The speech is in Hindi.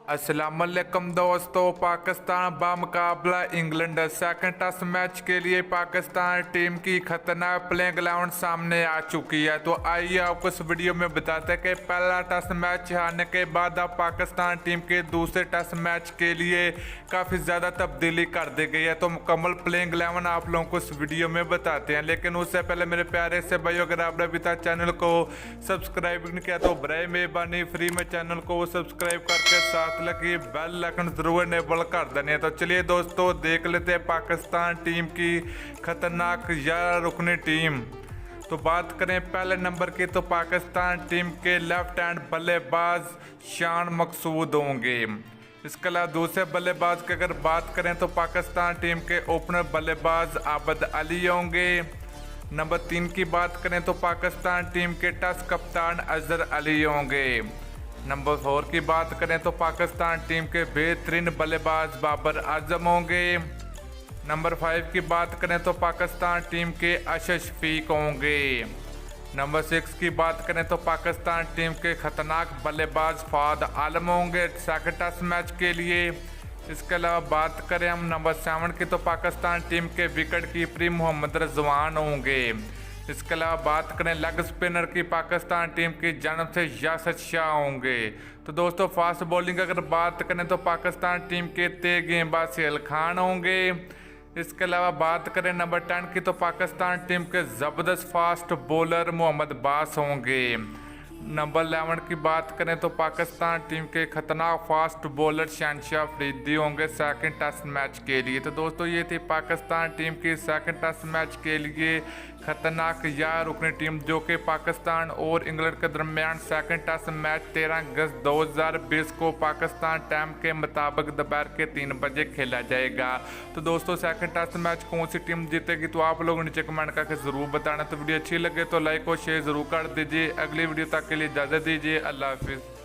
अस्सलामुअलैकुम दोस्तों, पाकिस्तान बामुकाबला इंग्लैंड सेकंड टेस्ट मैच के लिए पाकिस्तान टीम की खतरनाक प्लेइंग 11 सामने आ चुकी है। तो आइए आपको इस वीडियो में बताते हैं कि पहला टेस्ट मैच हारने के बाद अब पाकिस्तान टीम के दूसरे टेस्ट मैच के लिए काफ़ी ज़्यादा तब्दीली कर दी गई है। तो मुकम्मल प्लेइंग 11 आप लोगों को इस वीडियो में बताते हैं, लेकिन उससे पहले मेरे प्यारे से भाइयों, अगर आपने अभी तक चैनल को सब्सक्राइब नहीं किया तो बराए मेहरबानी फ्री में चैनल को सब्सक्राइब करके साथ लगी बेल आइकन जरूर इनेबल कर देनी। तो चलिए दोस्तों देख लेते हैं पाकिस्तान टीम की खतरनाक 11 रुकनी टीम। तो बात करें पहले नंबर की, तो पाकिस्तान टीम के लेफ्ट हैंड बल्लेबाज शान मकसूद होंगे। इसके अलावा दूसरे बल्लेबाज की अगर बात करें तो पाकिस्तान टीम के ओपनर बल्लेबाज आबद अली होंगे। नंबर 3 की बात करें तो पाकिस्तान टीम के टेस्ट कप्तान अजहर अली होंगे। नंबर 4 की बात करें तो पाकिस्तान टीम के बेहतरीन बल्लेबाज बाबर आजम होंगे। नंबर 5 की बात करें तो पाकिस्तान टीम के अशर शफीक होंगे। नंबर 6 की बात करें तो पाकिस्तान टीम के खतरनाक बल्लेबाज फाद आलम होंगे सेकंड टेस्ट मैच के लिए। इसके अलावा बात करें हम नंबर 7 की, तो पाकिस्तान टीम के विकेट कीपर मोहम्मद रिजवान होंगे। इसके अलावा बात करें लेग स्पिनर की, पाकिस्तान टीम की जानब से यासिर शाह होंगे। तो दोस्तों फास्ट बॉलिंग अगर बात करें तो पाकिस्तान टीम के तेज गेंदबाज सहेल खान होंगे। इसके अलावा बात करें नंबर 10 की, तो पाकिस्तान टीम के ज़बरदस्त फास्ट बॉलर मोहम्मद बास होंगे। नंबर 11 की बात करें तो पाकिस्तान टीम के खतरनाक फास्ट बॉलर शहनशाह अफरीदी होंगे सेकंड टेस्ट मैच के लिए। तो दोस्तों ये थी पाकिस्तान टीम की सेकंड टेस्ट मैच के लिए खतरनाक 11 रुकनी टीम, जो कि पाकिस्तान और इंग्लैंड के दरमियान सेकंड टेस्ट मैच 13 अगस्त 2020 को पाकिस्तान टाइम के मुताबिक दोपहर के 3 बजे खेला जाएगा। तो दोस्तों सेकंड टेस्ट मैच कौन सी टीम जीतेगी तो आप लोगों नीचे कमेंट करके ज़रूर बताना। तो वीडियो अच्छी लगे तो लाइक और शेयर ज़रूर कर दीजिए। अगली वीडियो तक के लिए इजाज़त दीजिए। अल्लाह हाफिज़।